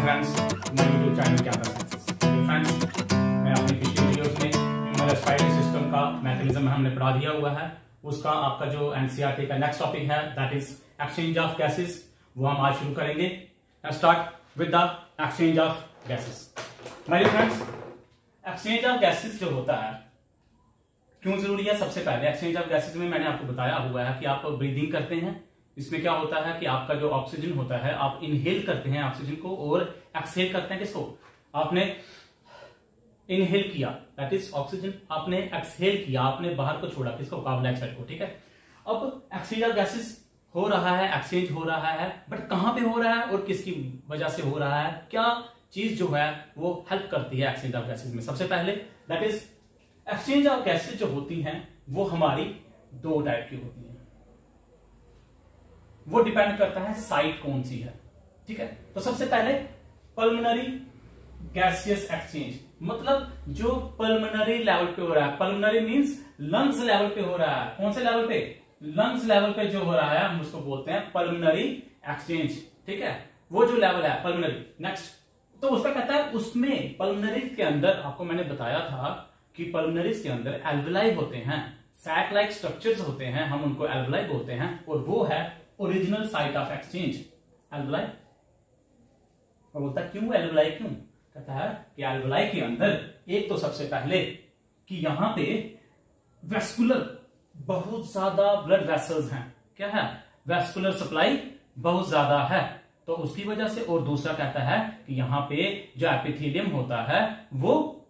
Friends, मेरे YouTube channel क्या friends, मैं अपनी पिछली वीडियोस में ह्यूमन रेस्पिरेटरी सिस्टम का मैकेनिज्म हमने पढ़ा दिया हुआ है। उसका आपका जो एनसीईआरटी का नेक्स्ट टॉपिक है that is exchange of gases, वो हम आज शुरू करेंगे। Start with the exchange of gases. मेरे फ्रेंड्स, एक्सचेंज ऑफ गैसेस जो होता है क्यों जरूरी है? सबसे पहले एक्सचेंज ऑफ गैसेस में मैंने आपको बताया हुआ है कि आप ब्रीदिंग करते हैं। इसमें क्या होता है कि आपका जो ऑक्सीजन होता है, आप इनहेल करते हैं ऑक्सीजन को और एक्सहेल करते हैं किसको? आपने इनहेल किया दैट इज ऑक्सीजन, आपने एक्सहेल किया, आपने बाहर को छोड़ा किसको? कार्बन डाइऑक्साइड को। ठीक है, अब एक्सचेंज ऑफ गैसेस हो रहा है, एक्सचेंज हो रहा है, बट कहां पे हो रहा है और किसकी वजह से हो रहा है? क्या चीज जो है वो हेल्प करती है एक्सचेंज ऑफ गैसेस में? सबसे पहले that is exchange of gases जो होती हैं वो हमारी दो टाइप की होती हैं। वो डिपेंड करता है साइट कौन सी है। ठीक है, तो सबसे पहले पल्मोनरी गैसियस एक्सचेंज, मतलब जो पल्मोनरी लेवल पे हो रहा है। पल्मोनरी मींस लंग्स लेवल पे हो रहा है। कौन से लेवल पे? लंग्स लेवल पे जो हो रहा है हम उसको बोलते हैं पल्मोनरी एक्सचेंज। ठीक है, वो जो लेवल है पल्मोनरी। नेक्स्ट, तो उसका कहता है उसमें पल्मोनरीज के अंदर आपको मैंने बताया था कि पल्मोनरीज के अंदर एल्वेलाई होते हैं, सैक लाइक स्ट्रक्चर्स होते हैं, हम उनको एल्वेलाई बोलते हैं, और वो है original site of exchange alveoli. और बोलता है क्यों एल्वेलाई? क्यों? कहता है कि एल्वेलाई के अंदर एक तो सबसे पहले कि यहां पे वेस्कुलर बहुत ज्यादा ब्लड वेसल्स हैं। क्या है? वेस्कुलर सप्लाई बहुत ज्यादा है, तो उसकी वजह से। और दूसरा कहता है कि यहां पे जो एपिथेलियम होता है वो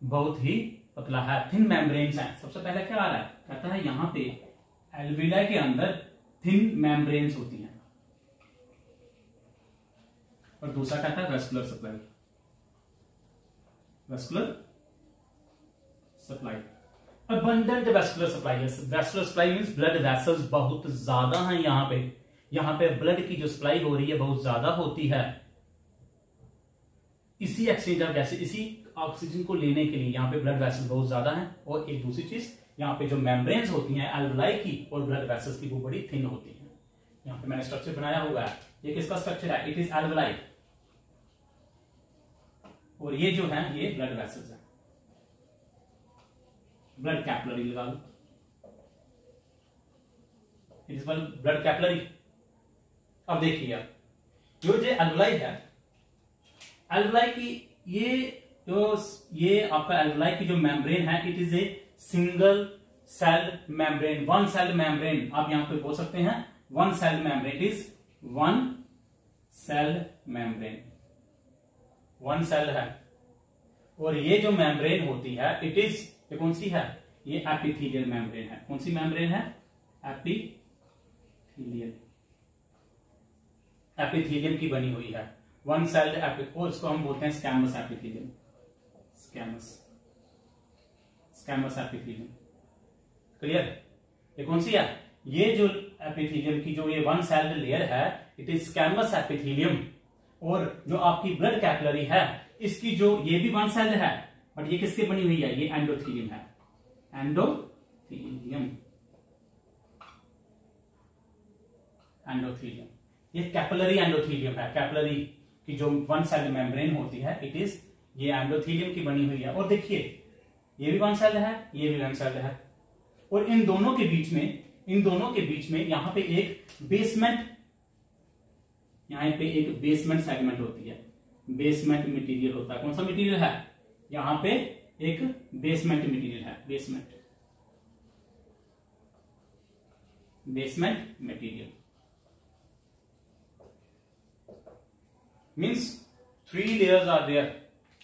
बहुत ही पतला है, थिन मेम्ब्रेन्स हैं। सबसे पहले क्या आ रहा है? कहता है यहां पे एल्वेलाई के अंदर थिन मेम्ब्रेन्स होती हैं, और दूसरा कहता है vascular supply. Vascular supply, abundant vascular supply है। Vascular supply means blood vessels बहुत ज्यादा हैं यहां पे ब्लड की जो सप्लाई हो रही है बहुत ज्यादा होती है। इसी एक्सचेंज ऑफ गैसेस, इसी ऑक्सीजन को लेने के लिए यहाँ पे ब्लड वेसल्स बहुत ज्यादा हैं। और एक दूसरी चीज, यहाँ पे जो मेम्ब्रेन्स होती हैं एल्वेलाई की और ब्लड वेसल्स की, वो बड़ी थिन होती हैं। यहाँ पे मैंने स्ट्रक्चर बनाया हुआ है, ये किसका स्ट्रक्चर है? It is alveoli. और ये जो है ये ब्लड वेसल्स है, ब्लड कैपिलरी लगा लो, इट इज ब्लड कैपिलरी। अब देखिए जो एल्वेलाई है, एल्वेलाई की ये आपका एल्वेलाई की जो मेम्ब्रेन है, it is a single cell membrane, one cell membrane. आप यहां पे बोल सकते हैं one cell membrane, it is one cell membrane, one cell है। और ये जो मेम्ब्रेन होती है इट इज, ये कौन सी है? ये एपिथेलियल मेम्ब्रेन है। कौन सी मेम्ब्रेन है? एपिथेलियल, एपिथेलियम की बनी हुई है, वन सेल एपिथेलियम। इसको हम बोलते हैं squamous epithelium, squamous epithelium. Clear? ये कौन सी है? ये जो एपिथेलियम की जो ये वन सेल लेयर है इट इज स्कैमस एपिथेलियम। और जो आपकी ब्लड कैपिलरी है इसकी जो ये भी वन सेल है, बट ये किसकी बनी हुई है? ये एंडोथेलियम है, एंडोथेलियम, एंडोथेलियम। ये कैपिलरी एंडोथेलियम है। कैपिलरी की जो वन सेल मेम्ब्रेन होती है इट इज ये एंडोथेलियम की बनी हुई है। और देखिए ये भी वन सेल है, ये भी वन सेल है, और इन दोनों के बीच में यहां पे एक बेसमेंट, यहां पे एक बेसमेंट सेगमेंट होती है, बेसमेंट मटेरियल होता है। कौन सा मटेरियल है? यहां पे एक बेसमेंट मटेरियल है, basement material means 3 layers are there.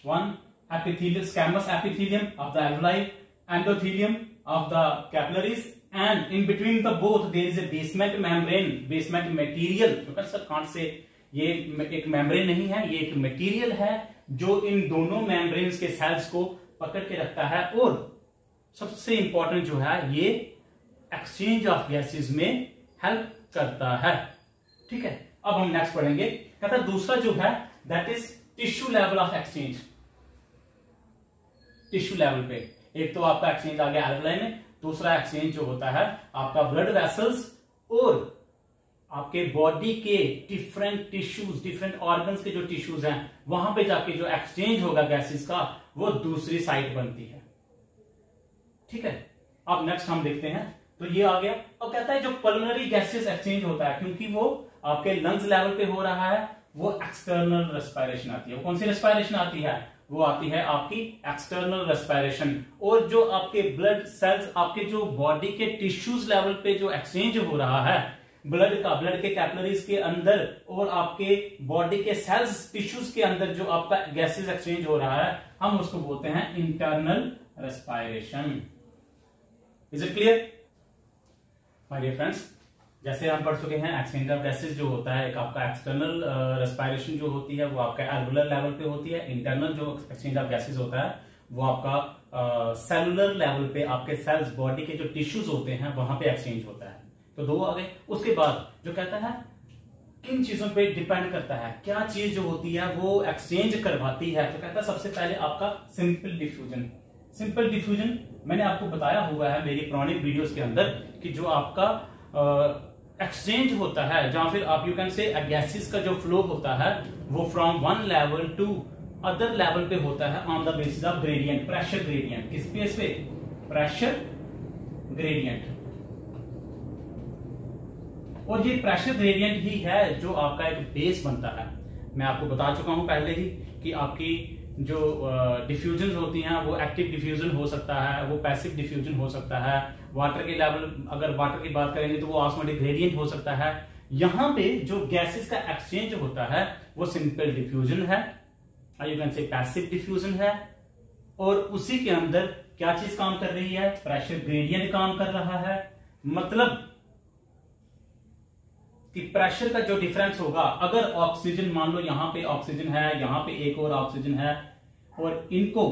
One epithelial, squamous epithelium of the alveoli, endothelium of the capillaries, and in between the both there is a basement membrane, basement material. Because sir can't say ये एक membrane नहीं है, ये एक material है जो इन दोनों membranes के सेल्स को पकड़ के रखता है। और सबसे इंपॉर्टेंट जो है ये एक्सचेंज ऑफ गैसेस में हेल्प करता है। ठीक है, अब हम नेक्स्ट पढ़ेंगे। कहता है दूसरा जो है that is tissue level of exchange. Tissue level पे एक तो आपका एक्सचेंज आ गया एल्वेलाई में, दूसरा एक्सचेंज जो होता है आपका ब्लड वेसल्स और आपके बॉडी के डिफरेंट टिश्यूज, डिफरेंट ऑर्गन्स के जो टिश्यूज हैं वहां पे जाके जो एक्सचेंज होगा गैसेस का वो दूसरी साइड बनती है। ठीक है, अब नेक्स्ट हम देखते हैं। तो ये आ गया। अब कहता है जो पल्मोनरी गैसेस एक्सचेंज होता है, क्योंकि वो आपके लंग्स लेवल पे हो रहा है, वो एक्सटर्नल रेस्पिरेशन आती है। वो कौन सी रेस्पिरेशन आती है? वो आती है आपकी एक्सटर्नल रेस्पिरेशन। और जो आपके ब्लड सेल्स, आपके जो बॉडी के टिश्यूज लेवल पे जो एक्सचेंज हो रहा है ब्लड के कैपिलरीज के अंदर और आपके बॉडी के सेल्स टिश्यूज के अंदर जो आपका गैसेस एक्सचेंज हो रहा है, हम उसको बोलते हैं internal respiration. Is it clear my dear friends? जैसे हम पढ़ चुके हैं एक्सचेंज ऑफ गैसेस जो होता है, एक आपका एक्सटर्नल रेस्पिरेशन जो होती है वो आपका एल्वुलर लेवल पे होती है। इंटरनल जो एक्सचेंज ऑफ गैसेस होता है वो आपका सेलुलर लेवल पे, आपके सेल्स, बॉडी के जो टिश्यूज होते हैं वहां पे एक्सचेंज होता है। तो दो आ गए। उसके बाद जो कहता है किन चीजों पे डिपेंड करता है, क्या चीज जो होती है वो एक्सचेंज करवाती है, तो कहता है सबसे पहले आपका सिंपल डिफ्यूजन। सिंपल डिफ्यूजन मैंने आपको बताया हुआ है मेरी पुरानी वीडियोस के अंदर कि जो आपका एक्सचेंज होता है, जहां फिर आप यू कैन से गैसेस का जो फ्लो होता है वो from one level to other level पे होता है on the basis of gradient, pressure gradient. किस बेस पे? Pressure gradient. और ये प्रेशर ग्रेडियंट ही है जो आपका एक बेस बनता है। मैं आपको बता चुका हूं पहले ही कि आपकी जो डिफ्यूजन होती हैं वो एक्टिव डिफ्यूजन हो सकता है, वो पैसिव डिफ्यूजन हो सकता है। वाटर के लेवल, अगर वाटर की बात करेंगे तो वो ऑस्मोटिक ग्रेडियंट हो सकता है। यहां पे जो गैसेस का एक्सचेंज होता है वो सिंपल डिफ्यूजन है, यू कैन से पैसिव डिफ्यूजन है। और उसी के अंदर क्या चीज काम कर रही है? प्रेशर ग्रेडियंट काम कर रहा है। मतलब कि प्रेशर का जो डिफरेंस होगा, अगर ऑक्सीजन, मान लो यहां पे ऑक्सीजन है, यहां पे एक और ऑक्सीजन है, और इनको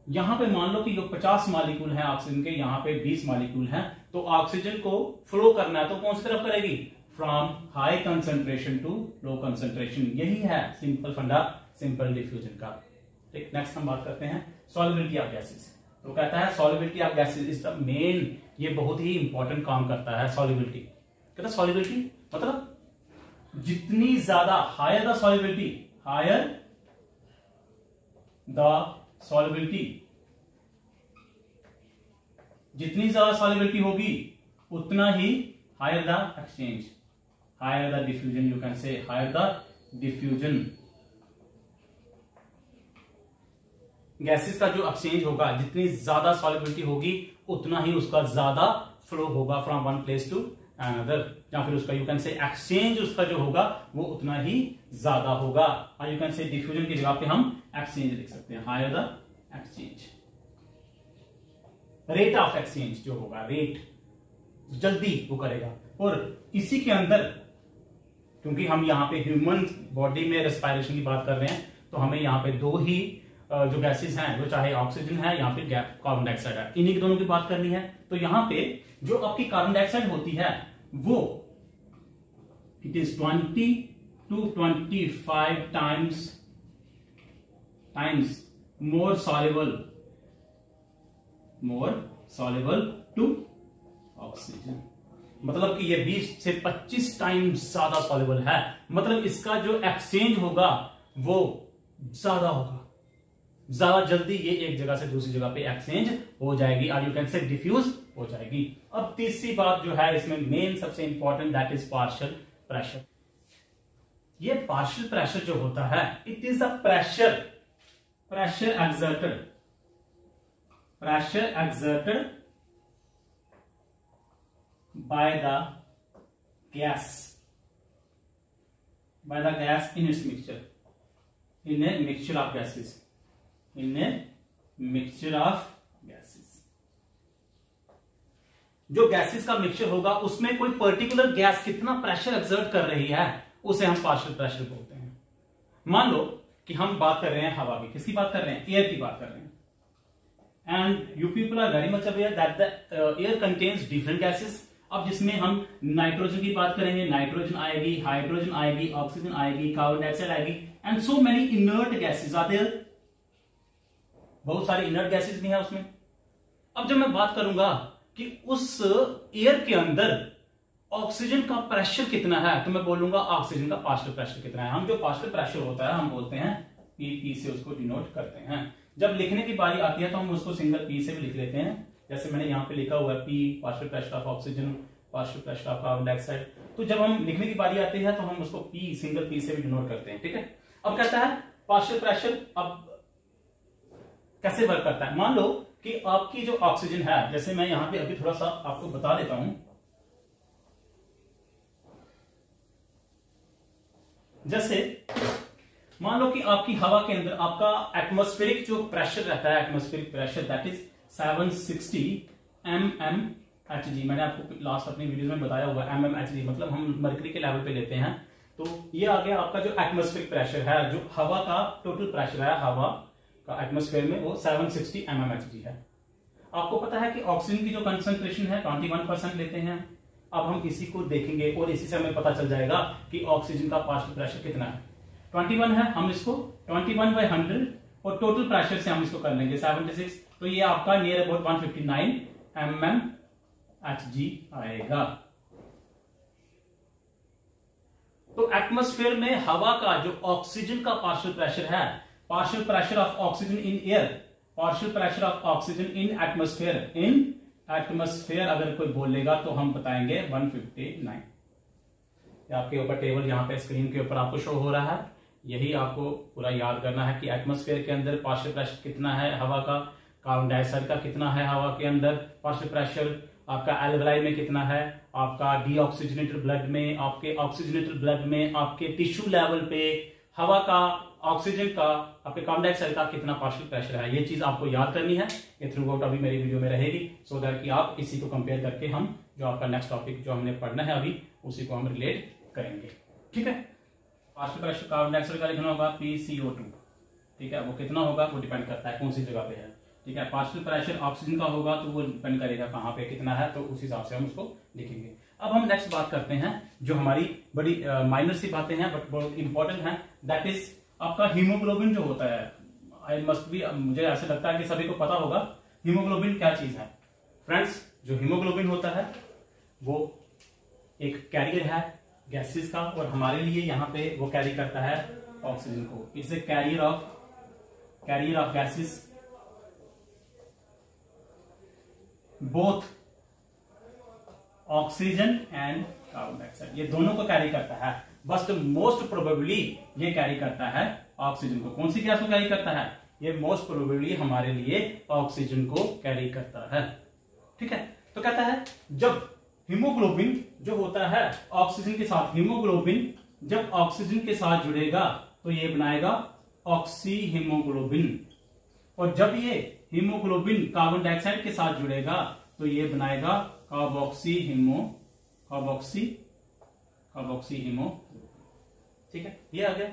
यहां पे मान लो कि जो 50 मॉलिक्यूल हैं ऑक्सीजन के, यहां पे 20 मॉलिक्यूल हैं, तो ऑक्सीजन को फ्लो करना है तो कौन सी तरफ करेगी? From high concentration to low concentration. यही है सिंपल फंडा सिंपल डिफ्यूजन का। ठीक, नेक्स्ट हम बात करते हैं सॉल्युबिलिटी ऑफ गैसेस। तो कहता है solubility of gases is the main, ये बहुत ही इंपॉर्टेंट काम करता है सॉल्युबिलिटी। कहता है सॉल्युबिलिटी मतलब जितनी ज्यादा, higher the solubility, higher the solubility, जितनी ज्यादा सॉल्युबिलिटी होगी उतना ही higher the exchange, higher the diffusion, you can say higher the diffusion. Gases का जो एक्सचेंज होगा, जितनी ज्यादा सॉल्युबिलिटी होगी उतना ही उसका ज्यादा फ्लो होगा from one place to another, या फिर उसका यू कैन से एक्सचेंज उसका जो होगा वो उतना ही ज्यादा होगा। यू कैन से डिफ्यूजन की जगह पे हम एक्सचेंज लिख सकते हैं, higher the exchange. Rate of exchange जो होगा, रेट जल्दी वो करेगा। और इसी के अंदर, क्योंकि हम यहाँ पे ह्यूमन बॉडी में रेस्पिरेशन की बात कर रहे हैं, तो हमें यहाँ पे दो ही जो गैसेस हैं, जो चाहे ऑक्सीजन है या फिर कार्बन डाइऑक्साइड है, इन्हीं दोनों की बात करनी है। तो यहां पे जो आपकी कार्बन डाइऑक्साइड होती है वो it is 20 to 25 times more soluble to oxygen। मतलब कि ये 20 से 25 टाइम्स ज्यादा सॉल्युबल है। मतलब इसका जो एक्सचेंज होगा वो ज्यादा होगा, ज्यादा जल्दी ये एक जगह से दूसरी जगह पे एक्सचेंज हो जाएगी, और यू कैन से डिफ्यूज हो जाएगी। अब तीसरी बात जो है इसमें मेन सबसे important, that is partial pressure. ये पार्शियल प्रेशर जो होता है, it is a pressure exerted by the gas in its mixture, in a mixture of gases, जो गैसेस का मिक्सचर होगा उसमें कोई पर्टिकुलर गैस कितना प्रेशर एक्सर्ट कर रही है उसे हम पार्शियल प्रेशर बोलते हैं। मान लो कि हम बात कर रहे हैं हवा की, किसकी बात कर रहे हैं? एयर की बात कर रहे हैं। And you people are very much aware that the air contains different gases. अब जिसमें हम नाइट्रोजन की बात करेंगे, नाइट्रोजन आएगी, हाइड्रोजन आएगी, ऑक्सीजन आएगी, कार्बन डाइऑक्साइड आएगी, and so many inert gases are there. बहुत सारी इनर्ट गैसेस भी हैं उसमें। अब जब मैं बात करूंगा कि उस एयर के अंदर ऑक्सीजन का प्रेशर कितना है, तो मैं बोलूंगा ऑक्सीजन का पार्शियल प्रेशर कितना है। हम जो पार्शियल प्रेशर होता है हम बोलते हैं पी से उसको डिनोट करते हैं। जब लिखने की बारी आती है तो हम उसको सिंगल पी से भी लिख लेते हैं, जैसे मैंने यहाँ पे लिखा हुआ है P partial pressure of oxygen, partial pressure of carbon dioxide. तो जब हम लिखने की बारी आती है तो हम उसको पी सिंगल पी से भी डिनोट करते हैं, ठीक है। अब कहता है पार्शियल प्रेशर अब कैसे वर्क करता है। मान लो कि आपकी जो ऑक्सीजन है, जैसे मैं यहां पे अभी थोड़ा सा आपको बता देता हूं, जैसे मान लो कि आपकी हवा के अंदर आपका एटमॉस्फेरिक जो प्रेशर रहता है, atmospheric pressure that is 760 mmHg। मैंने आपको लास्ट अपनी वीडियो में बताया हुआ mmHg, मतलब हम मरकरी के लेवल पे लेते हैं। तो ये आ गया आपका जो एटमॉस्फेरिक प्रेशर है, जो हवा का टोटल प्रेशर है हवा का एटमॉस्फेयर में, वो 760 mmHg है। आपको पता है कि ऑक्सीजन की जो कंसंट्रेशन है 21% लेते हैं। अब हम इसी को देखेंगे और इसी से हमें पता चल जाएगा कि ऑक्सीजन का पार्शियल प्रेशर कितना है। 21 है, हम इसको 21/100 और टोटल प्रेशर से हम इसको कर लेंगे 76, तो ये आपका नियर अबाउट 159 mmHg आएगा। तो एटमॉस्फेयर में हवा का जो ऑक्सीजन का पार्शियल प्रेशर है, partial pressure of oxygen in air, partial pressure of oxygen in atmosphere, in atmosphere अगर कोई बोलेगा तो हम बताएंगे 159। आपके ऊपर टेबल यहाँ पे स्क्रीन के ऊपर आपको शो हो रहा है, यही आपको पूरा याद करना है कि एटमॉस्फेयर के अंदर पार्शियल प्रेशर कितना है हवा का, कार्बन डाइऑक्साइड का कितना है हवा के अंदर पार्शियल प्रेशर, आपका एल्वलाई में कितना है, आपका डीऑक्सीजनेटेड ब्लड में, आपके ऑक्सीजनेटेड ब्लड में, आपके टिश्यू लेवल पे हवा का, ऑक्सीजन का, आपके कार्बन डाइऑक्साइड का कितना पार्शियल प्रेशर है। ये चीज आपको याद करनी है, ये थ्रू आउट अभी मेरी वीडियो में रहेगी, सो दैट कि आप इसी को कंपेयर करके हम जो आपका नेक्स्ट टॉपिक जो हमने पढ़ना है अभी उसी को हम रिलेट करेंगे, ठीक है। पार्शियल प्रेशर कार्बन डाइऑक्साइड का लिखना होगा PCO2, ठीक है। वो कितना होगा वो डिपेंड करता है कौन सी जगह पे है, ठीक है। पार्शियल प्रेशर ऑक्सीजन का होगा तो वो डिपेंड करेगा कहाँ पे कितना है, तो उस हिसाब से हम उसको लिखेंगे। अब हम नेक्स्ट बात करते हैं जो हमारी बड़ी माइनर सी बातें हैं बट बहुत इंपॉर्टेंट है, दैट इज आपका हीमोग्लोबिन जो होता है। आई मस्ट बी, मुझे ऐसे लगता है कि सभी को पता होगा हीमोग्लोबिन क्या चीज है। फ्रेंड्स, जो हीमोग्लोबिन होता है वो एक कैरियर है गैसेस का, और हमारे लिए यहाँ पे वो कैरी करता है ऑक्सीजन को। It's a carrier of gases, both oxygen and carbon dioxide, ये दोनों को कैरी करता है। बस मोस्ट प्रोबेबली ये कैरी करता है ऑक्सीजन को। कौन सी गैस को कैरी करता है? ये मोस्ट प्रोबेबली हमारे लिए ऑक्सीजन को कैरी करता है, ठीक है। तो कहता है जब हीमोग्लोबिन जो होता है ऑक्सीजन के साथ, हीमोग्लोबिन जब ऑक्सीजन के साथ जुड़ेगा तो ये बनाएगा ऑक्सी हीमोग्लोबिन, और जब ये हीमोग्लोबिन कार्बन डाइऑक्साइड के साथ जुड़ेगा तो ये बनाएगा कार्बोक्सी हीमो, ठीक है। ये आ गया।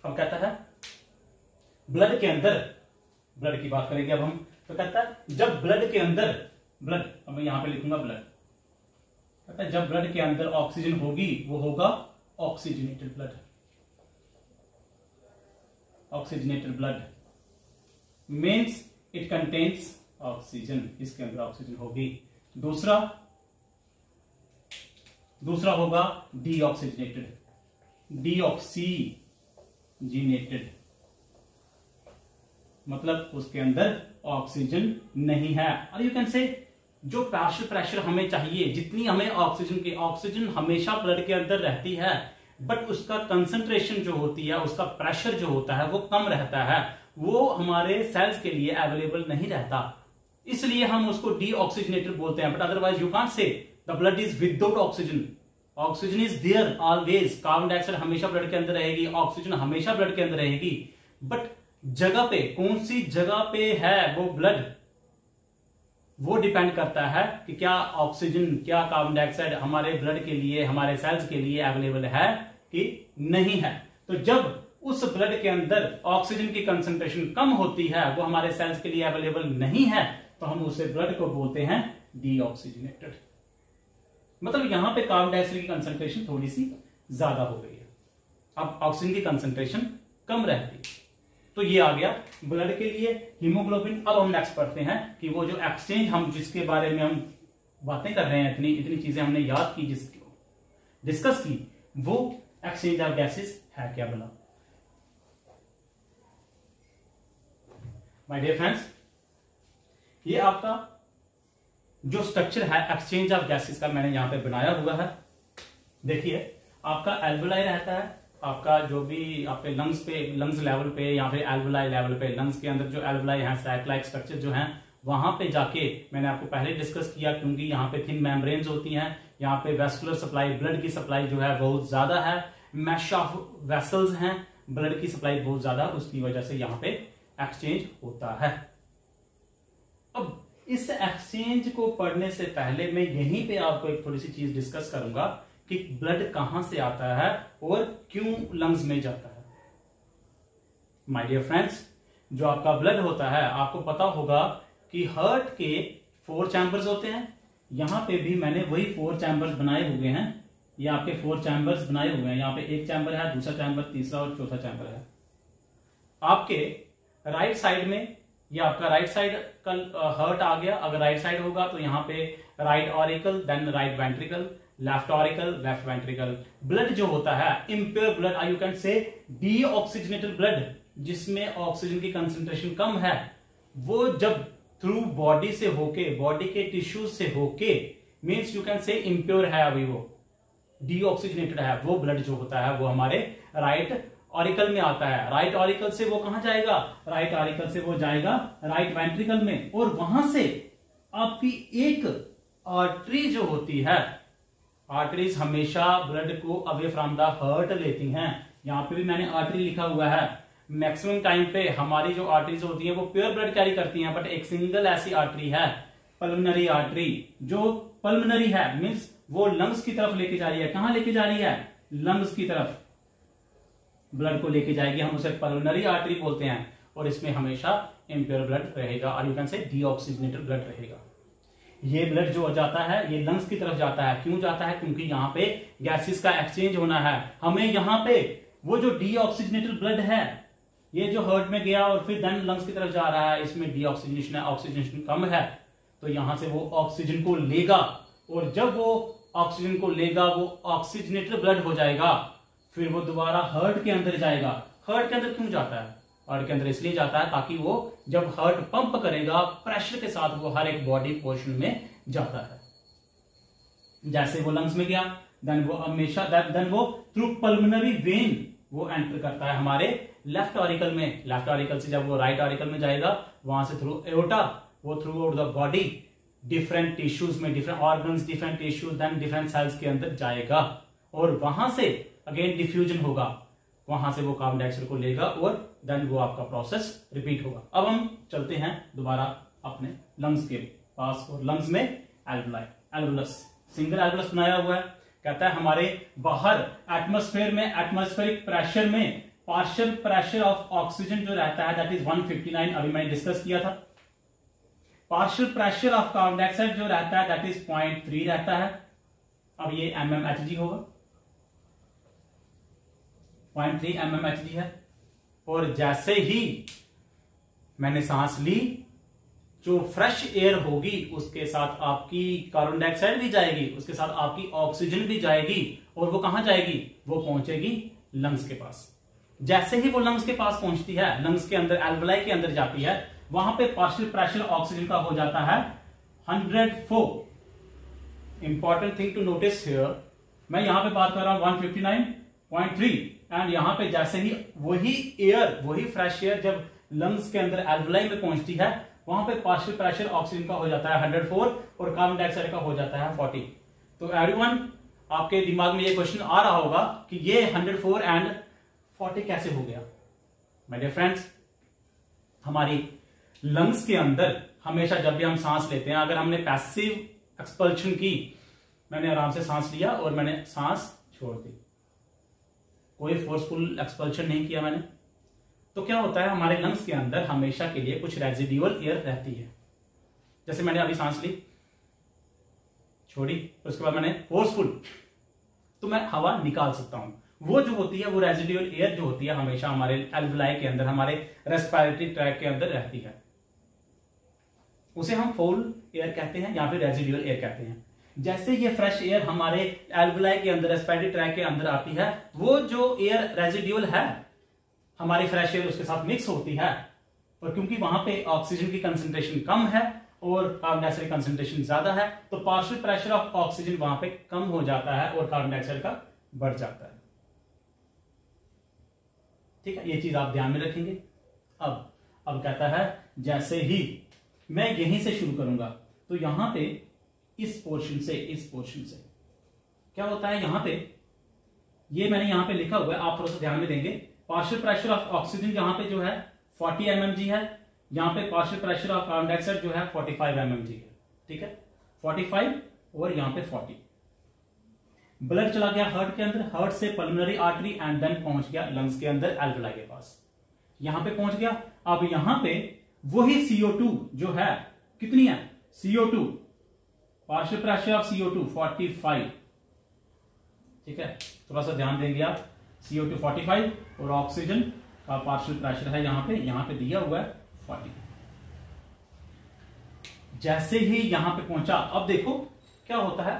अब कहता है ब्लड के अंदर, ब्लड की बात करेंगे अब हम, तो कहता है जब ब्लड के अंदर, ब्लड, अब मैं यहां पे लिखूंगा ब्लड, कहता है जब ब्लड के अंदर ऑक्सीजन होगी वो होगा oxygenated blood, oxygenated blood means it contains oxygen, इसके अंदर ऑक्सीजन होगी। दूसरा होगा डीऑक्सीजनेटेड, मतलब उसके अंदर ऑक्सीजन नहीं है। और यू कैन से जो पार्शियल प्रेशर हमें चाहिए, जितनी हमें ऑक्सीजन हमेशा ब्लड के अंदर रहती है, बट उसका कंसंट्रेशन जो होती है, उसका प्रेशर जो होता है वो कम रहता है, वो हमारे सेल्स के लिए अवेलेबल नहीं रहता, इसलिए हम उसको डीऑक्सीजनेटेड बोलते हैं। But otherwise you can't say the blood is without oxygen, oxygen is there always, carbon dioxide हमेशा ब्लड के अंदर रहेगी, ऑक्सीजन हमेशा ब्लड के अंदर रहेगी, बट जगह पे, कौन सी जगह पे है वो ब्लड, वो डिपेंड करता है कि क्या ऑक्सीजन, क्या कार्बन डाइऑक्साइड हमारे ब्लड के लिए, हमारे सेल्स के लिए अवेलेबल है कि नहीं है। तो जब उस ब्लड के अंदर ऑक्सीजन की कंसंट्रेशन कम होती है, वो हमारे सेल्स के लिए अवेलेबल नहीं है, तो हम उसे ब्लड को बोलते हैं डीऑक्सीजनेटेड। मतलब यहां पे कार्बन डाइऑक्साइड की कंसंट्रेशन थोड़ी सी ज्यादा हो गई है, अब ऑक्सीजन की कंसंट्रेशन कम रहती है। तो ये आ गया ब्लड के लिए हीमोग्लोबिन। अब हम नेक्स्ट पढ़ते हैं कि वो जो एक्सचेंज, हम जिसके बारे में हम बातें कर रहे हैं, इतनी चीजें हमने याद की, डिस्कस की वो एक्सचेंज ऑफ गैसेस है क्या बोला। माय डियर फ्रेंड्स, ये आपका जो स्ट्रक्चर है एक्सचेंज ऑफ गैसेस का मैंने यहां पे बनाया हुआ है। देखिए आपका एल्वुलाई रहता है, आपका जो भी आपके लंग्स पे, लंग्स लेवल पे या फिर एल्वुलाई लेवल पे, लंग्स के अंदर जो एल्वुलाई है, सैक लाइक स्ट्रक्चर जो है, वहां पे जाके मैंने आपको पहले डिस्कस किया, क्योंकि यहाँ पे थिन मेम्ब्रेन्स होती हैं, यहाँ पे वेस्कुलर सप्लाई, ब्लड की सप्लाई जो है बहुत ज्यादा है, मैश ऑफ वेसल्स हैं, ब्लड की सप्लाई बहुत ज्यादा, उसकी वजह से यहाँ पे एक्सचेंज होता है। अब इस एक्सचेंज को पढ़ने से पहले मैं यहीं पे आपको एक थोड़ी सी चीज डिस्कस करूंगा कि ब्लड कहां से आता है और क्यों लंग्स में जाता है। माय डियर फ्रेंड्स, जो आपका ब्लड होता है, आपको पता होगा कि हार्ट के 4 चैम्बर्स होते हैं। यहां पे भी मैंने वही 4 चैम्बर्स बनाए हुए हैं, ये आपके 4 चैम्बर्स बनाए हुए हैं। यहाँ पे एक चैम्बर है, दूसरा चैम्बर, तीसरा और चौथा चैम्बर है। आपके राइट साइड में, ये आपका राइट साइड का हार्ट आ गया। अगर राइट साइड होगा तो यहाँ पे right auricle, then right ventricle, left auricle, left ventricle. Blood जो होता है impure blood, you can say deoxygenated blood, जिसमें ऑक्सीजन की कंसंट्रेशन कम है, वो जब थ्रू बॉडी से होके, बॉडी के टिश्यूज से होके, मीन्स यू कैन से इम्प्योर है, अभी वो डीऑक्सीजनेटेड है, वो ब्लड जो होता है वो हमारे राइट ऑरिकल में आता है। राइट ऑरिकल से वो कहां जाएगा, राइट ऑरिकल से वो जाएगा राइट वेंट्रिकल में, और वहां से आपकी एक आर्टरी जो होती है, आर्टरीज हमेशा ब्लड को अवे फ्रॉम द हार्ट लेती हैं। यहां पे भी मैंने आर्टरी लिखा हुआ है। मैक्सिमम टाइम पे हमारी जो आर्टरीज होती है वो प्योर ब्लड कैरी करती हैं, बट एक सिंगल ऐसी आर्टरी है, पल्मोनरी आर्टरी, जो पल्मोनरी है, मीन्स वो लंग्स की तरफ लेके जा रही है। कहां लेके जा रही है, लंग्स की तरफ ब्लड को लेके जाएगी, हम उसे पल्मोनरी आर्टरी बोलते हैं, और इसमें हमेशा इम्प्योर ब्लड रहेगा, और you can say deoxygenated blood रहेगा। ये ब्लड जो जाता है ये लंग्स की तरफ जाता है। क्यों जाता है, क्योंकि यहाँ पे गैसेस का एक्सचेंज होना है। हमें यहाँ पे वो जो डीऑक्सीजनेटेड ब्लड है, ये जो हार्ट में गया और फिर देन लंग्स की तरफ जा रहा है, इसमें डीऑक्सीजनेशन है, ऑक्सीजनेशन कम है, तो यहां से वो ऑक्सीजन को लेगा, और जब वो ऑक्सीजन को लेगा वो ऑक्सीजनेटेड ब्लड हो जाएगा, फिर वो दोबारा हार्ट के अंदर जाएगा। हार्ट के अंदर क्यों जाता है, हार्ट के अंदर इसलिए जाता है ताकि वो जब हार्ट पंप करेगा प्रेशर के साथ वो हर एक बॉडी पोर्शन में जाता है। जैसे वो लंग्स में गया, देन वो हमेशा देन वो थ्रू पल्मोनरी वेन वो एंटर करता है हमारे लेफ्ट ऑरिकल में। लेफ्ट ऑरिकल से जब वो राइट ऑरिकल में जाएगा, वहां से थ्रू एओर्टा वो throughout the body different tissues में, different organs, different tissues, then different cells के अंदर जाएगा, और वहां से अगेन डिफ्यूजन होगा, वहां से वो कार्बन डाइऑक्साइड को लेगा, और देन वो आपका प्रोसेस रिपीट होगा। अब हम चलते हैं दोबारा अपने लंग्स के पास, और लंग्स में एल्वुलाई, एल्वुलस, सिंगल एल्वुलस बनाया हुआ है। कहता है हमारे बाहर एटमॉस्फेयर में, एटमॉस्फेरिक प्रेशर में पार्शियल प्रेशर ऑफ ऑक्सीजन जो रहता है दैट इज 159, अभी मैंने डिस्कस किया था। Partial pressure of carbon dioxide जो रहता है दैट इज 0.3 रहता है। अब ये mmHg होगा, 0.3 mmHg है। और जैसे ही मैंने सांस ली, जो फ्रेश एयर होगी उसके साथ आपकी कार्बन डाइऑक्साइड भी जाएगी, उसके साथ आपकी ऑक्सीजन भी जाएगी, और वो कहां जाएगी, वो पहुंचेगी लंग्स के पास। जैसे ही वो लंग्स के पास पहुंचती है, लंग्स के अंदर एल्वुलाई के अंदर जाती है, वहां पे पार्शियल प्रेशर ऑक्सीजन का हो जाता है 104। Important thing to notice here, मैं यहां पे बात कर रहा हूं 159.3, एंड यहां पे जैसे ही वही एयर, वही फ्रेश एयर जब लंग्स के अंदर एल्वुलाई में पहुंचती है, वहां पे पार्शियल प्रेशर ऑक्सीजन का हो जाता है 104 और कार्बन डाइऑक्साइड का हो जाता है 40। तो एवरीवन, आपके दिमाग में ये क्वेश्चन आ रहा होगा कि ये 104 एंड 40 कैसे हो गया। माय डियर फ्रेंड्स, हमारी लंग्स के अंदर हमेशा जब भी हम सांस लेते हैं, अगर हमने पैसिव एक्सपल्शन की, मैंने आराम से सांस लिया और मैंने सांस छोड़ दी, कोई फोर्सफुल एक्सपल्शन नहीं किया मैंने, तो क्या होता है, हमारे लंग्स के अंदर हमेशा के लिए कुछ रेजिडुअल एयर रहती है। जैसे मैंने अभी सांस ली, छोड़ी, उसके बाद मैंने फोर्सफुल, तो मैं हवा निकाल सकता हूं। वो जो होती है, वो रेजिडुअल एयर जो होती है, हमेशा हमारे एल्वुलाई के अंदर, हमारे रेस्पिरेटरी ट्रैक के अंदर रहती है। उसे हम फोल एयर कहते हैं या फिर रेजिडुअल एयर कहते हैं। जैसे ये फ्रेश एयर हमारे एल्वेलाई के अंदर, रेस्पिरेटरी ट्रैक के अंदर आती है, वो जो एयर रेजिड्यूल है हमारी फ्रेश एयर उसके साथ मिक्स होती है, और क्योंकि वहां पे ऑक्सीजन की कंसंट्रेशन कम है और कार्बन डाइऑक्साइड कंसंट्रेशन ज्यादा है, तो पार्शियल प्रेशर ऑफ ऑक्सीजन वहां पे कम हो जाता है और कार्बन डाइऑक्साइड का बढ़ जाता है। ठीक है, ये चीज आप ध्यान में रखेंगे। अब कहता है जैसे ही मैं यहीं से शुरू करूंगा, तो यहां पे इस पोर्शन से क्या होता है, यहां पे ये मैंने यहां पे लिखा हुआ है, आप थोड़ा सा ध्यान में देंगे। पार्शियल प्रेशर ऑफ ऑक्सीजन यहां पे जो है 40 mmg है, यहां पे partial pressure of carbon dioxide जो है 45 mmg है। ठीक है, 45 और यहां पे 40। ब्लड चला गया हार्ट के अंदर, हार्ट से पल्मोनरी आर्टरी एंड देन पहुंच गया लंग्स के अंदर एल्वेलाई के पास, यहां पे पहुंच गया। अब यहां पे वही CO2 जो है, कितनी है CO2, partial pressure of CO2 45। ठीक है, थोड़ा सा ध्यान देंगे आप, CO2 45 और ऑक्सीजन का पार्शियल प्रेशर है यहां पे दिया हुआ है 40। जैसे ही यहां पे पहुंचा, अब देखो क्या होता है,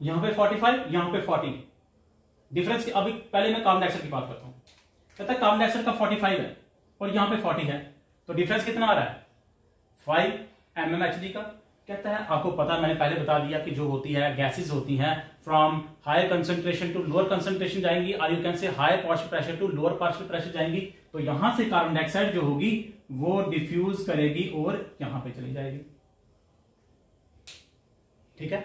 यहां पे 45, यहां पे 40 डिफरेंस। अभी पहले मैं कार्बन डाइऑक्साइड की बात करता हूं, कहता है कार्बन डाइऑक्साइड का 45 है और यहां पे 40 है, तो डिफरेंस कितना आ रहा है 5 mmHg का। कहता है आपको पता, मैंने पहले बता दिया कि जो होती है गैसेस होती हैं from higher concentration to lower concentration जाएंगी, और you can say higher partial pressure to lower partial pressure जाएंगी। तो यहां से कार्बन डाइऑक्साइड जो होगी वो डिफ्यूज करेगी और यहां पे चली जाएगी। ठीक है,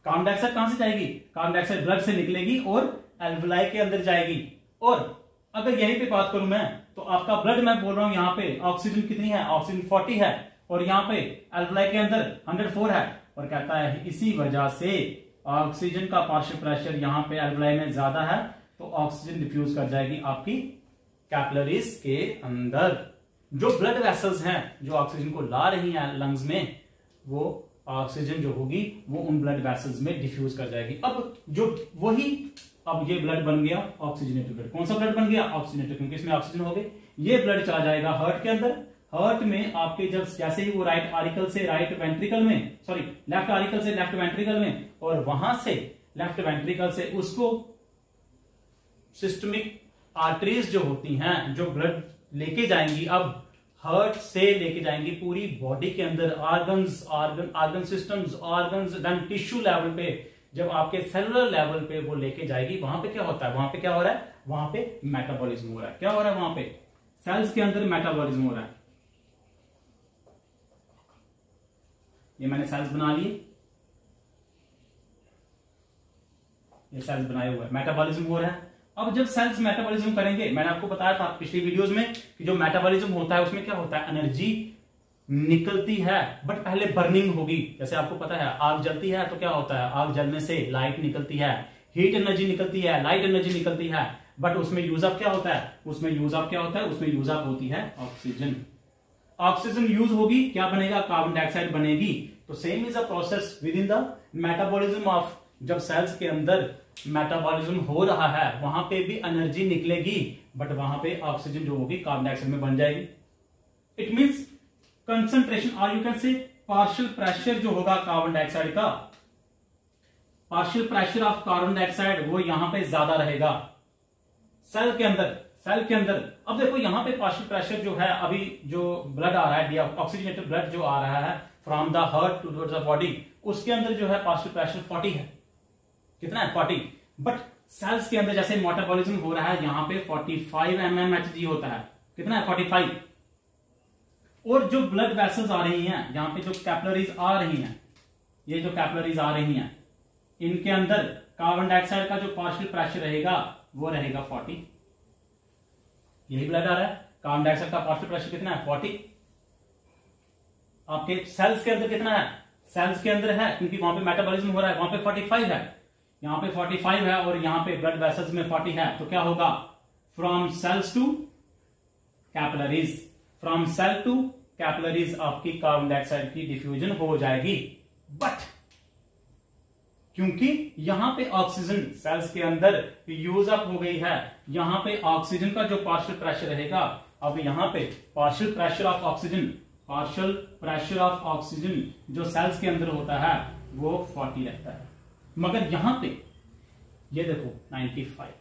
कार्बन डाइऑक्साइड कहां से जाएगी, कार्बन डाइऑक्साइड ब्लड से निकलेगी और एल्वेलाई के अंदर जाएगी। और अगर यहीं पे बात करूं मैं, तो आपका ब्लड, मैं बोल रहा हूं यहां पे ऑक्सीजन कितनी है, ऑक्सीजन 40 है और यहां पे एल्वेलाई के अंदर 104 है, और कहता है इसी वजह से ऑक्सीजन का पार्शियल प्रेशर यहां पे एल्वेलाई में ज्यादा है, तो ऑक्सीजन डिफ्यूज कर जाएगी आपकी कैपिलरीज के अंदर। जो ब्लड वेसल्स हैं जो ऑक्सीजन को ला रही हैं लंग्स में, वो ऑक्सीजन जो होगी वो उन ब्लड वेसल्स में डिफ्यूज कर जाएगी। अब ये ब्लड बन गया ऑक्सीजनेटेड ब्लड। कौन सा ब्लड बन गया, ऑक्सीजनेटेड, क्योंकि इसमें ऑक्सीजन हो गई। ये ब्लड चला जाएगा हार्ट के अंदर, हार्ट में आपके जब जैसे ही वो राइट आरिकल से राइट वेंट्रिकल में, सॉरी लेफ्ट आरिकल से लेफ्ट वेंट्रिकल में, और वहां से लेफ्ट वेंट्रिकल से उसको सिस्टमिक आर्टरीज जो होती हैं जो ब्लड लेके जाएंगी, अब हार्ट से लेके जाएंगी पूरी बॉडी के अंदर, organ systems, organs, then tissue level पे, जब आपके सेलुलर लेवल पे वो लेके जाएगी, वहां पे क्या होता है, वहां पे क्या हो रहा है, वहां पे मेटाबॉलिज्म हो रहा है। क्या हो रहा है वहां पे, सेल्स के अंदर मेटाबॉलिज्म हो रहा है। ये मैंने सेल्स बना लिए, ये सेल्स बनाए हुए हैं, मेटाबॉलिज्म हो रहा है। अब जब सेल्स मेटाबॉलिज्म करेंगे, मैंने आपको बताया था पिछली वीडियोस में कि जो मेटाबॉलिज्म होता है उसमें क्या होता है, एनर्जी निकलती है, बट पहले बर्निंग होगी। जैसे आपको पता है आग जलती है तो क्या होता है, आग जलने से लाइट निकलती है, हीट एनर्जी निकलती है, लाइट एनर्जी निकलती है, बट उसमें यूज अप क्या होता है, उसमें यूज अप होती है ऑक्सीजन। ऑक्सीजन यूज होगी, क्या बनेगा, कार्बन डाइऑक्साइड बनेगी। तो same is a process with in the metabolism of, जब सेल्स के अंदर मेटाबॉलिज्म हो रहा है वहां पे भी एनर्जी निकलेगी, बट वहां पे ऑक्सीजन जो होगी कार्बन डाइऑक्साइड में बन जाएगी। इट मींस कंसंट्रेशन, और यू कैन से पार्शियल प्रेशर जो होगा कार्बन डाइऑक्साइड का, partial pressure of carbon dioxide वो यहां पे ज्यादा रहेगा सेल के अंदर। अब देखो यहां पे पार्शियल प्रेशर जो है, अभी जो ब्लड आ रहा है, ऑक्सीजनेटेड ब्लड जो आ रहा है from the heart to the body, उसके अंदर जो है पार्शियल प्रेशर 40 है। कितना है, 40। बट सेल्स के अंदर जैसे मेटाबॉलिज्म हो रहा है, यहां पे 45 mmHg होता है। कितना है, 45। और जो ब्लड वेसल्स आ रही हैं, यहां पे जो कैपिलरीज आ रही हैं, ये जो कैपिलरीज आ रही हैं, इनके अंदर कार्बन डाइऑक्साइड का जो पार्शियल प्रेशर रहेगा वो रहेगा 40। यही ब्लड आ रहा है, कार्बन डाइऑक्साइड का पार्शियल प्रेशर कितना है, 40। आपके सेल्स के अंदर कितना है, सेल्स के अंदर है, क्योंकि वहां पे मेटाबॉलिज्म हो रहा है, वहां पे 45 है, यहां पे 45 है और यहां पे ब्लड वेसल्स में 40 है। तो क्या होगा, from cells to capillaries, from cell to capillaries आपकी कार्बन डाइऑक्साइड की डिफ्यूजन हो जाएगी। बट क्योंकि यहां पे ऑक्सीजन सेल्स के अंदर यूज अप हो गई है, यहां पे ऑक्सीजन का जो पार्शियल प्रेशर रहेगा, अब यहां पे पार्शियल प्रेशर ऑफ ऑक्सीजन जो सेल्स के अंदर होता है वो 40 रहता है। मगर यहां पे ये देखो 95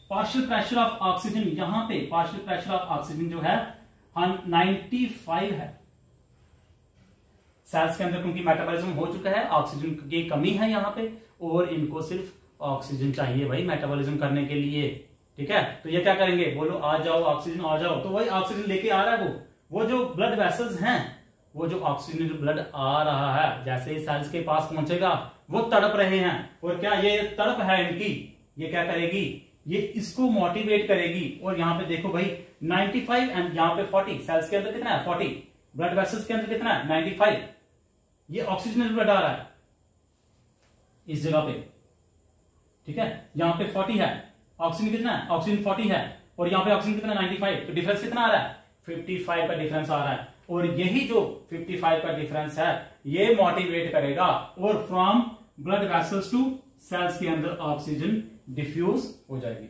पार्शियल प्रेशर ऑफ ऑक्सीजन, यहां पे पार्शियल प्रेशर ऑफ ऑक्सीजन जो है 95 है सेल्स के अंदर, क्योंकि मेटाबॉलिज्म हो चुका है, ऑक्सीजन की कमी है यहां पे और इनको सिर्फ ऑक्सीजन चाहिए भाई मेटाबॉलिज्म करने के लिए। ठीक है, तो ये क्या करेंगे, बोलो आ जाओ ऑक्सीजन आ जाओ, तो वही ऑक्सीजन लेके आ रहा है वो जो ब्लड वेसल्स हैं, वो जो ऑक्सीजन ब्लड आ रहा है जैसे ही सेल्स के पास पहुंचेगा वो तड़प रहे हैं, और क्या ये तड़प है इनकी, ये क्या करेगी, ये इसको मोटिवेट करेगी। और यहां पे देखो भाई 95 एंड यहां पे 40, सेल्स के अंदर कितना है 40, ब्लड वेसल्स के अंदर कितना है 95, ये ऑक्सीजन ब्लड आ रहा है इस जगह पे। ठीक है, यहां पे 40 है, ऑक्सीजन कितना है, ऑक्सीजन 40 है, और यहां पे ऑक्सीजन कितना 95, तो डिफरेंस कितना आ रहा है 55 का डिफरेंस आ रहा है। और यही जो 55 का डिफरेंस है ये मोटिवेट करेगा और from blood vessels to cells के अंदर ऑक्सीजन डिफ्यूज हो जाएगी।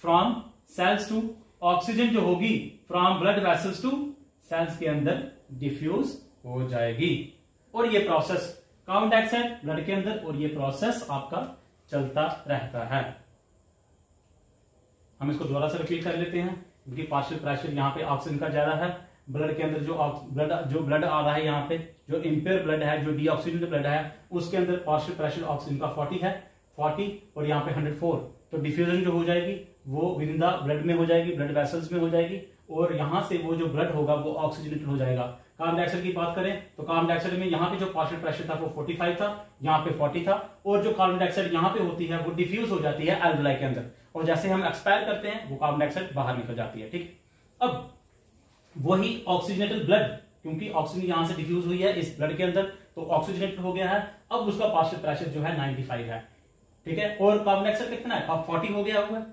फ्रॉम सेल्स टू ऑक्सीजन जो होगी from blood vessels to cells के अंदर डिफ्यूज हो जाएगी। और ये प्रोसेस कार्बन डाइऑक्साइड ब्लड के अंदर, और ये प्रोसेस आपका चलता रहता है। हम इसको दोबारा से रिपीट कर लेते हैं, क्योंकि पार्शियल प्रेशर यहाँ पे ऑक्सीजन का ज्यादा है, ब्लड के अंदर जो ब्लड आ रहा है यहाँ पे जो इम्प्योर ब्लड है, जो डीऑक्सीजनेटेड ब्लड है, उसके अंदर पार्शियल प्रेशर ऑक्सीजन का 40 है, 40 और यहाँ पे 104, तो डिफ्यूजन जो हो जाएगी वो विद इन द ब्लड में हो जाएगी, ब्लड वेसल्स में हो जाएगी, और यहां से वो जो ब्लड होगा वो ऑक्सीजनेटेड हो जाएगा। कार्बन डाइऑक्साइड की बात करें तो कार्बन डाइऑक्साइड में यहाँ पे जो पार्शियल प्रेशर था वो 45 था, यहाँ पे 40 था, और जो कार्बन डाइऑक्साइड यहाँ पे होती है वो डिफ्यूज हो जाती है एल्वेलाई के अंदर, और जैसे हम एक्सपायर करते हैं वो कार्बन डाइऑक्साइड बाहर निकल जाती है। ठीक, अब वही ऑक्सीजनेटेड ब्लड, क्योंकि ऑक्सीजन यहां से डिफ्यूज हुई है इस ब्लड के अंदर तो ऑक्सीजनेटेड हो गया है, अब उसका पार्शियल प्रेशर जो है 95 है। ठीक है, और कार्बन डाइऑक्साइड कितना है 40 हो गया हुआ।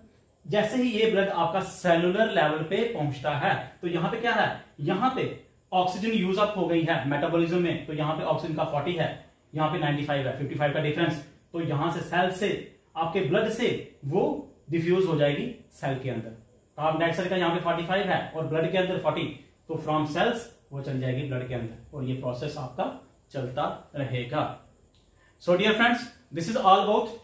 जैसे ही ये ब्लड आपका सेलुलर लेवल पे पहुंचता है तो यहां पे क्या है, यहां पे ऑक्सीजन यूज अप हो गई है मेटाबॉलिज्म में, तो यहां पे ऑक्सीजन का 40 है, यहां पे 95 है, 55 का डिफरेंस, तो यहां से सेल से आपके ब्लड से वो डिफ्यूज हो जाएगी सेल के अंदर। कार्बन डाइऑक्साइड का यहाँ पे 45 है और ब्लड के अंदर 40, तो फ्रॉम सेल्स वो चल जाएगी ब्लड के अंदर, और ये प्रोसेस आपका चलता रहेगा। So dear friends, this is all about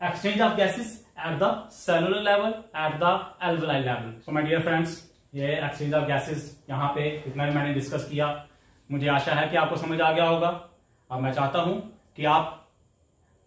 exchange of gases at the cellular level, at the alveoli level. So my dear friends, ये exchange of gases यहाँ पे इतना भी मैंने डिस्कस किया, मुझे आशा है कि आपको समझ आ गया होगा। अब मैं चाहता हूं कि आप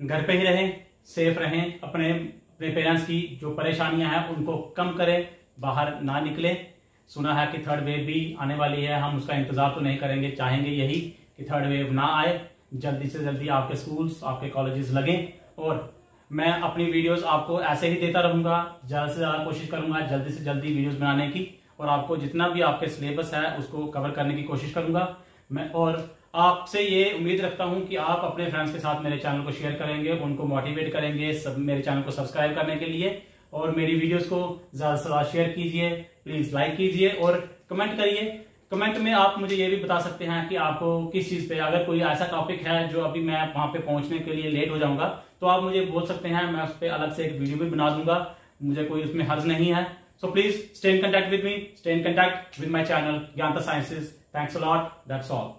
घर पे ही रहें, सेफ रहें, अपने पेरेंट्स की जो परेशानियां हैं उनको कम करें, बाहर ना निकलें। सुना है कि थर्ड वेव भी आने वाली है, हम उसका इंतजार तो नहीं करेंगे, चाहेंगे यही कि थर्ड वेव ना आए, जल्दी से जल्दी आपके स्कूल्स आपके कॉलेजेस लगें, और मैं अपनी वीडियोस आपको ऐसे ही देता रहूंगा, ज्यादा से ज्यादा कोशिश करूंगा जल्दी से जल्दी वीडियोस बनाने की, और आपको जितना भी आपके सिलेबस है उसको कवर करने की कोशिश करूंगा मैं। और आपसे ये उम्मीद रखता हूं कि आप अपने फ्रेंड्स के साथ मेरे चैनल को शेयर करेंगे, उनको मोटिवेट करेंगे मेरे चैनल को सब्सक्राइब करने के लिए, और मेरी वीडियोस को ज्यादा से ज्यादा शेयर कीजिए, प्लीज लाइक कीजिए और कमेंट करिए। कमेंट में आप मुझे ये भी बता सकते हैं कि आपको किस चीज पे, अगर कोई ऐसा टॉपिक है जो अभी मैं वहां पे पहुंचने के लिए लेट हो जाऊंगा तो आप मुझे बोल सकते हैं, मैं उस पर अलग से एक वीडियो भी बना दूंगा, मुझे कोई उसमें हर्ज नहीं है। So please stay in contact with me, stay in contact with my channel Gyanta sciences. Thanks a lot, that's all.